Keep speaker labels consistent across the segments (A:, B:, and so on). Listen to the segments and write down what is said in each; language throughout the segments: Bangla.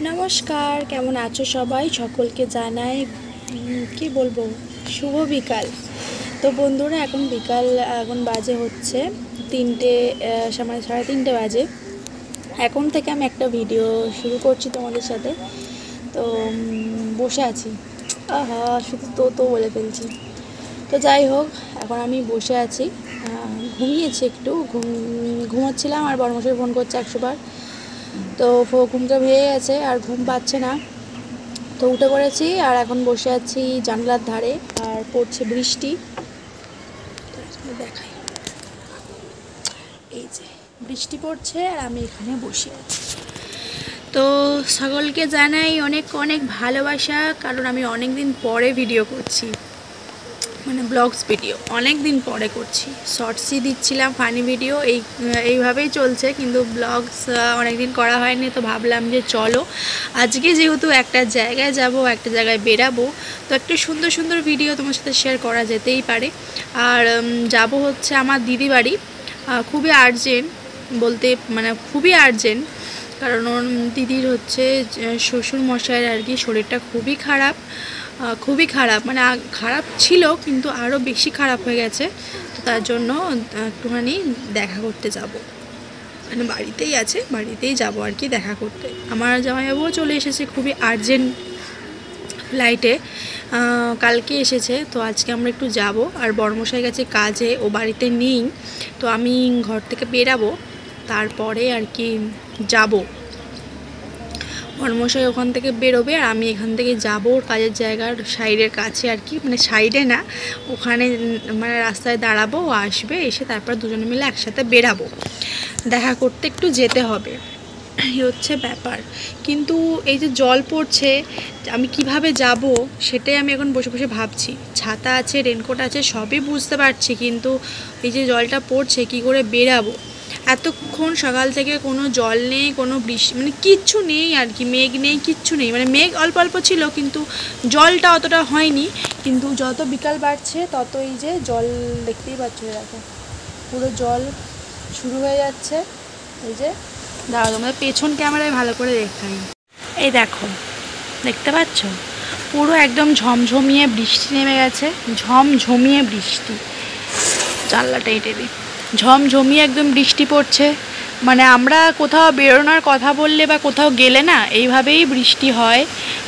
A: নমস্কার, কেমন আছো সবাই? সকলকে জানাই কি বলবো, শুভ বিকাল। তো বন্ধুরা, এখন বাজে হচ্ছে 3টে, মানে 3:30 বাজে। এখন থেকে আমি একটা ভিডিও শুরু করছি তোমাদের সাথে। তো বসে আছি, আহা শুধু তো বলে ফেলছি। তো যাই হোক, এখন আমি বসে আছি, ঘুমিয়েছি একটু, ঘুমোচ্ছিলাম আর বড়মশাই ফোন করছে 100 বার। তো ঘুমটা ভেঙে গেছে আর ঘুম পাচ্ছে না, তো উঠে পড়েছি আর এখন বসে আছি জানলার ধারে। আর পড়ছে বৃষ্টি, দেখাই, এই যে বৃষ্টি পড়ছে আর আমি এখানে বসে আছি। তো সকলকে জানাই অনেক অনেক ভালোবাসা, কারণ আমি অনেক দিন পরে ভিডিও করছি, মানে ব্লগস ভিডিও অনেক দিন পরে করছি। শর্টসই দিচ্ছিলাম, ফানি ভিডিও এইভাবেই চলছে, কিন্তু ব্লগস অনেক দিন করা হয়নি। তো ভাবলাম যে চলো আজকে যেহেতু একটা জায়গায় যাব, একটা জায়গায় বেরাবো, তো একটু সুন্দর সুন্দর ভিডিও তোমার সাথে শেয়ার করা যেতেই পারে। আর যাব হচ্ছে আমার দিদি বাড়ি, খুবই আর্জেন্ট, বলতে মানে খুবই আর্জেন্ট, কারণ ওর দিদির হচ্ছে শ্বশুর মশাইয়ের আর কি শরীরটা খুবই খারাপ, মানে খারাপ ছিল কিন্তু আরও বেশি খারাপ হয়ে গেছে। তো তার জন্য একটুখানি দেখা করতে যাব, মানে বাড়িতেই আছে, বাড়িতেই যাব আর কি দেখা করতে। আমার জামাইবাবুও চলে এসেছে খুবই আর্জেন্ট ফ্লাইটে, কালকে এসেছে। তো আজকে আমরা একটু যাব, আর বড়মশাই গেছে কাজে, ও বাড়িতে নেই। তো আমি ঘর থেকে বেরাবো, তারপরে আর কি যাব। বড়মশাই ওখান থেকে বেরোবে আর আমি এখান থেকে যাব ওর কাজের জায়গার সাইডের কাছে আর কি, মানে সাইডে না, ওখানে মানে রাস্তায় দাঁড়াবো, ও আসবে, এসে তারপর দুজনে মিলে একসাথে বেরাবো, দেখা করতে একটু যেতে হবে, এই হচ্ছে ব্যাপার। কিন্তু এই যে জল পড়ছে, আমি কিভাবে যাব সেটাই আমি এখন বসে বসে ভাবছি। ছাতা আছে, রেনকোট আছে, সবই বুঝতে পারছি, কিন্তু এই যে জলটা পড়ছে কি করে বেরাবো। এতক্ষণ সকাল থেকে কোনো জল নেই, কোনো বৃষ্টি মানে কিচ্ছু নেই আর কি, মেঘ নেই, কিচ্ছু নেই, মানে মেঘ অল্প অল্প ছিল কিন্তু জলটা অতটা হয়নি। কিন্তু যত বিকাল বাড়ছে তত এই যে জল দেখতেই পাচ্ছ, দেখো পুরো জল শুরু হয়ে যাচ্ছে। এই যে দাঁড়াও, তোমাদের পেছন ক্যামেরায় ভালো করে দেখাই, এই দেখো, দেখতে পাচ্ছ পুরো একদম ঝমঝমিয়ে বৃষ্টি নেমে গেছে, ঝমঝমিয়ে বৃষ্টি। জানলাটা এঁটে দিই, ঝমঝমিয়ে একদম বৃষ্টি পড়ছে। মানে আমরা কোথাও বেরোনোর কথা বললে বা কোথাও গেলে না এইভাবেই বৃষ্টি হয়,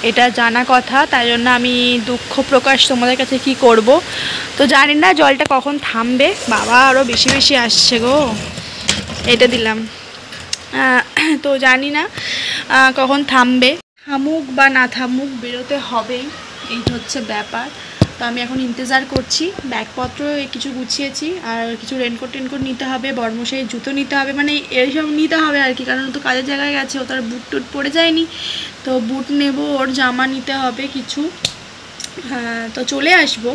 A: এটা জানা কথা। তাই জন্য আমি দুঃখ প্রকাশ তোমাদের কাছে কি করব। তো জানি না জলটা কখন থামবে, বাবা আরও বেশি বেশি আসছে গো, এটা দিলাম। তো জানি না কখন থামবে, থামুক বা না থামুক বেরোতে হবেই, এই হচ্ছে ব্যাপার। তো আমি এখন ইন্তজার করছি, ব্যাগপত্র কিছু গুছিয়েছি, আর কিছু রেনকোট নিতে হবে, বড়মশাই জুতো নিতে হবে, মানে এইসব নিতে হবে আর কি, কারণ তো কাজের জায়গায় গেছে, ও তার বুট টুট পড়ে যায়নি, তো বুট নেব, ওর জামা নিতে হবে কিছু। তো চলে আসবো,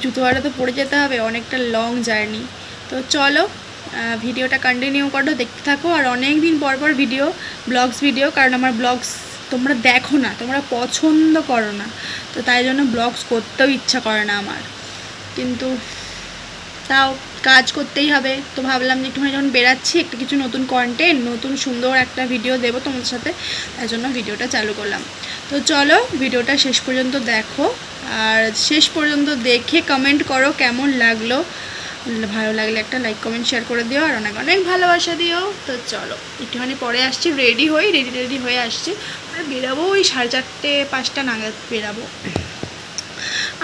A: জুতো আরে তো পরে যেতে হবে, অনেকটা লং জার্নি। তো চলো ভিডিওটা কন্টিনিউ করো, দেখতে থাকো। আর অনেক দিন পর ব্লগস ভিডিও, কারণ আমার ব্লগস তোমরা দেখো না, তোমরা পছন্দ করো না, তো তাই জন্য ব্লগস করতেও ইচ্ছা করে না আমার, কিন্তু তাও কাজ করতেই হবে। তো ভাবলাম যে একটুখানি যখন বেরাচ্ছি, একটু কিছু নতুন কন্টেন্ট, নতুন সুন্দর একটা ভিডিও দেবো তোমাদের সাথে, তাই জন্য ভিডিওটা চালু করলাম। তো চলো ভিডিওটা শেষ পর্যন্ত দেখো, আর শেষ পর্যন্ত দেখে কমেন্ট করো কেমন লাগলো। ভালো লাগলে একটা লাইক কমেন্ট শেয়ার করে দিও, আর অনেক অনেক ভালোবাসা দিও। তো চলো একটুখানি পরে আসছি, রেডি হয়ে আসছি, আর বেরাবো ওই 4:30-5টা নাগাদ বেরাবো,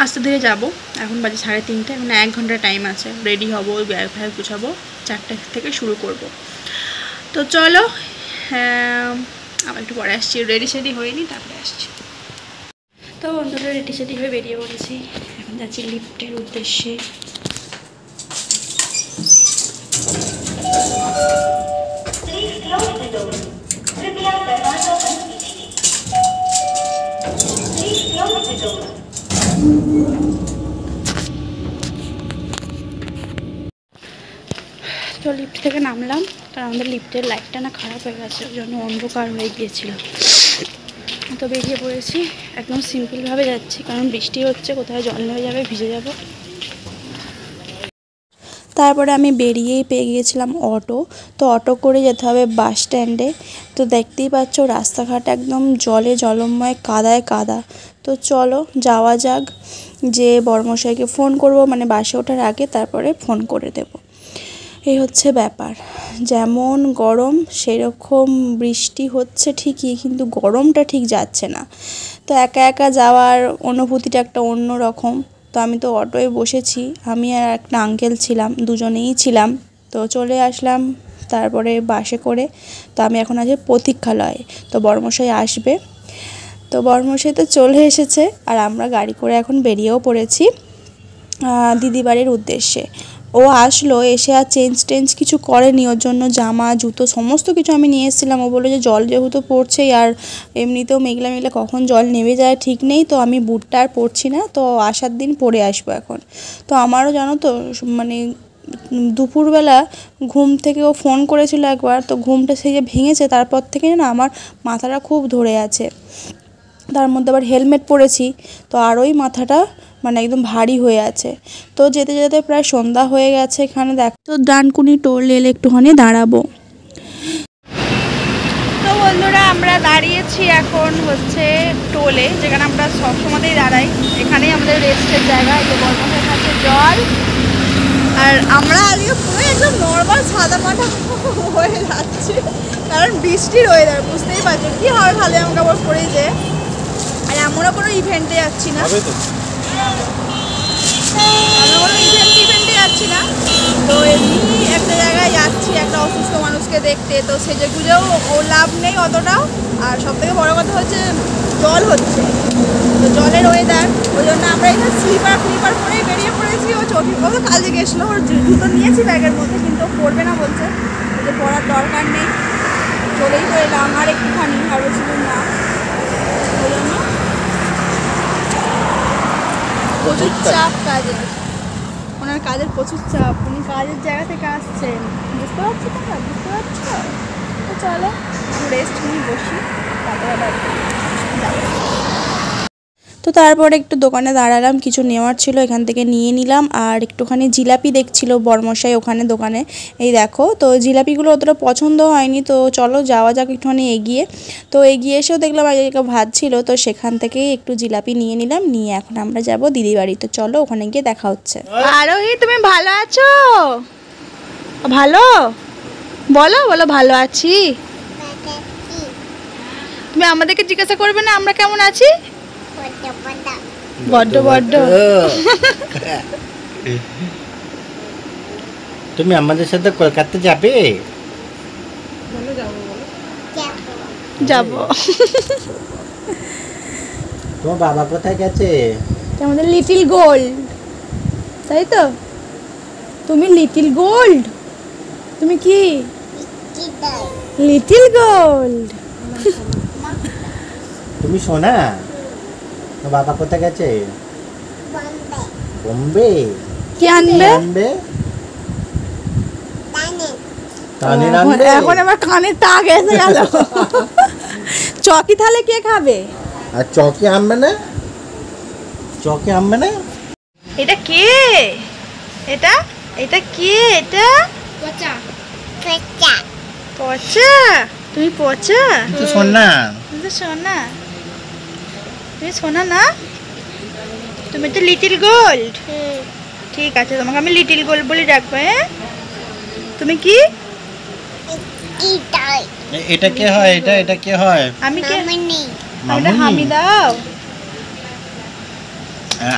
A: আস্তে ধীরে যাবো। এখন বাজে 3:30, এখন 1 ঘন্টা টাইম আছে, রেডি হবো, ব্যাগ ফ্যাগ গুছাবো, 4টা থেকে শুরু করব। তো চলো আবার একটু পরে আসছি, রেডি হয়নি, তারপরে আসছি। তো বন্ধুরা রেডি হয়ে বেরিয়ে পড়েছি, এখন যাচ্ছি লিফটের উদ্দেশ্যে। তো লিফট থেকে নামলাম, কারণ আমাদের লিফটের লাইটটা না খারাপ হয়ে গেছে, ওই জন্য অন্ধকার হয়ে গিয়েছিল। তো বেরিয়ে পড়েছি, একদম সিম্পলভাবে যাচ্ছি, কারণ বৃষ্টি হচ্ছে, কোথায় জল হয়ে যাবে, ভিজে যাব। তারপরে আমি বেরিয়েই পেয়ে গিয়েছিলাম অটো। তো অটো করে যেতে হবে বাস স্ট্যান্ডে। তো দেখতেই পাচ্ছ রাস্তাঘাট একদম জলে জলময়, কাদায় কাদা। তো চলো যাওয়া যাক, যে বড়মশাইকে ফোন করব, মানে বাসে ওঠার আগে তারপরে ফোন করে দেব। এই হচ্ছে ব্যাপার। যেমন গরম সেরকম বৃষ্টি হচ্ছে ঠিকই, কিন্তু গরমটা ঠিক যাচ্ছে না। তো একা একা যাওয়ার অনুভূতিটা একটা অন্য রকম। তো আমি তো অটোয় বসেছি, আমি আর একটা আঙ্কেল ছিলাম, দুজনেই ছিলাম। তো চলে আসলাম তারপরে বাসে করে। তো আমি এখন আছি প্রতীক্ষালয়ে। তো বড়মশাই আসবে। তো বড়মশাই তো চলে এসেছে, আর আমরা গাড়ি করে এখন বেরিয়েও পড়েছি দিদি বাড়ির উদ্দেশ্যে। ও আসলো, এসে আর চেঞ্জ কিছু করেনি। ওর জন্য জামা জুতো সমস্ত কিছু আমি নিয়ে এসেছিলাম। ও বললো যে জল যেহেতু পড়ছেই, আর এমনিতেও মেঘলা মেঘলা কখন জল নেমে যায় ঠিক নেই, তো আমি বুটটা আর পরছি না, তো আসার দিন পরে আসবো এখন। তো আমারও জানো তো মানে দুপুরবেলা ঘুম থেকে ও ফোন করেছিল একবার, তো ঘুমটা সেই যে ভেঙেছে, তারপর থেকে না আমার মাথাটা খুব ধরে আছে। তার মধ্যে আবার হেলমেট পরেছি, তো আরোই মাথাটা মানে একদম ভারী হয়ে আছে। তো যেতে যেতে প্রায় সন্ধ্যা হয়ে গেছে। এখানে দেখ তো ডানকুনি টোল এলে একটুখানি দাঁড়াবো। তো বন্ধুরা আমরা দাঁড়িয়েছি এখন হচ্ছে টোলে, যেখানে আমরা সবসময়তেই দাঁড়াই। এখানেই আমাদের রেস্টের জায়গা। এই যে বর্মশের কাছে জল, আর আমরা আজকে পুরো একদম নর্মাল সাদা মাটা হয়ে যাচ্ছে, কারণ বৃষ্টির ওয়েদার, বুঝতেই পারছো কি হয় ভালো জামা কাপড় পরে যে। আর আমরা কোনো ইভেন্টে যাচ্ছি না, ইভেন্টে যাচ্ছি না, তো এমনি একটা জায়গায় যাচ্ছি একটা অসুস্থ মানুষকে দেখতে। তো সেজে গুজেও ও লাভ নেই অতটাও, আর সব থেকে বড়ো কথা হচ্ছে জল হচ্ছে, তো জলের ওয়েদার, ওই জন্য আমরা এখানে স্লিপার পরেই বেরিয়ে পড়েছি। ও চটি কত কাজে গেছিলো, ওর জুতো নিয়েছি ব্যাগের মধ্যে, কিন্তু ও পরবে না বলছে, যে পরার দরকার নেই। চলেই তো এলাম আর একটুখানি, আর বলছিলাম না, ওই জন্য প্রচুর চাপ কাজে, ওনার কাজের প্রচুর চাপ, উনি কাজের জায়গা থেকে আসছেন, বুঝতে পারছি তোমরা, বুঝতে পারছো? তো চলো রেস্ট নিয়ে বসি, তারপর আবার যাবো। তো তারপরে একটু দোকানে দাঁড়ালাম, কিছু নেওয়ার ছিল এখান থেকে নিয়ে নিলাম। আর একটুখানি জিলাপি দেখছিল বড়মশাই ওখানে দোকানে, এই দেখো। তো জিলাপিগুলো অতটা পছন্দ হয়নি, তো চলো যাওয়া যাক একটুখানি এগিয়ে। তো এগিয়ে এসেও দেখলাম আজকে ভাত ছিল, তো সেখান থেকেই একটু জিলাপি নিয়ে নিলাম, নিয়ে এখন আমরা যাব দিদি বাড়ি। তো চলো ওখানে গিয়ে দেখা হচ্ছে। আরোহী তুমি ভালো আছো? ভালো বলো, বলো ভালো আছি। তুমি আমাদেরকে জিজ্ঞাসা করবে না আমরা কেমন আছি? বড্ড বড্ড।
B: তুমি আমাদের সাথে কলকাতা যাবে?
A: যাব।
B: তোমার বাবা কোথায় গেছে?
A: আমাদের লিটল গোল্ড, তাই তো? তুমি লিটল গোল্ড, তুমি কি লিটল গোল্ড?
B: তুমি সোনা? তোমার বাবা কোথায় গেছে? বোম্বে।
A: কি আনবে? এখন আমার কানের টাক এসে গেল। চকি তাহলে কে খাবে?
B: আর চকি আনবে না? চকি আনবে না?
A: এটা কে? এটা এটা কে? এটা পচা পচা পচা। তুমি পচা?
B: তো সোনা।
A: তুমি তো সোনা, তুমি সোনা না, তুমি তো লিটল গোল্ড। ঠিক আছে, তোমাকে আমি লিটল গোল্ড বলে ডাকবো। হ্যাঁ, তুমি কি?
B: এটা কে হয়? এটা কে হয়?
A: আমি কে? আমি হামি দাও।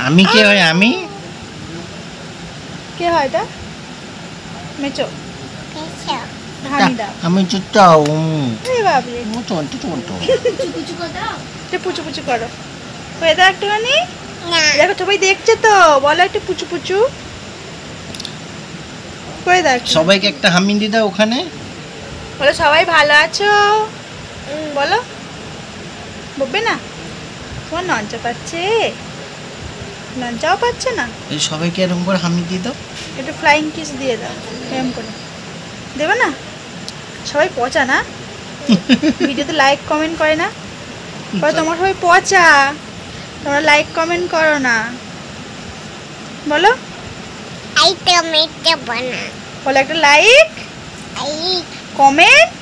B: আমি কে হয়? আমি
A: কে হয় এটা? মেচো হামি দাও।
B: আমি চুটাও।
A: এই বাবরে, পুচু পুচু করো। হয়ে দাও একটুখানি। দেখো সবাই দেখছে তো, বলো একটু পুচু পুচু করে দাও।
B: সবাইকে একটা হামি দিয়ে দাও ওখানে।
A: বলো সবাই ভালো আছো, বলো। বলবে না? তোমার লজ্জা পাচ্ছে? লজ্জাও পাচ্ছে না?
B: এই সবাইকে এরকম করে হামি দিয়ে দাও।
A: একটু ফ্লাইং কিস দিয়ে দাও, এরকম করে দেবে না? সবাই পচা না, ভিডিওতে লাইক কমেন্ট করে না? তোমার সবাই পচা, তোমরা লাইক কমেন্ট করো না, বলো। বলো একটা লাইক কমেন্ট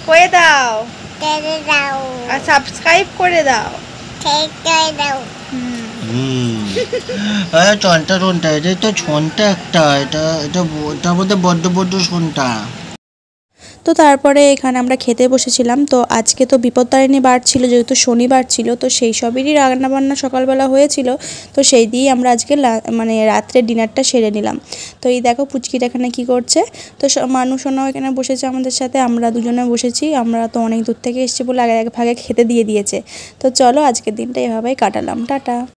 A: করে দাও আর সাবস্ক্রাইব করে দাও।
B: চনটা শোনটা এটা তো ছনটা একটা এটা বোধহয় বড্ড বড্ড শোনটা।
C: তো তারপরে এখানে আমরা খেতে বসেছিলাম। তো আজকে তো বিপত্তারিণী বার ছিল, যেহেতু শনিবার ছিল, তো সেই সবেরই রান্নাবান্না সকালবেলা হয়েছিল। তো সেই দিয়েই আমরা আজকে মানে রাত্রে ডিনারটা সেরে নিলাম। তো এই দেখো পুচকিটা এখানে কি করছে। তো মানুষজনও এখানে বসেছে আমাদের সাথে, আমরা দুজনে বসেছি। আমরা তো অনেক দূর থেকে এসেছি বলে আগে ভাগে খেতে দিয়ে দিয়েছে। তো চলো আজকের দিনটা এভাবেই কাটালাম। টাটা।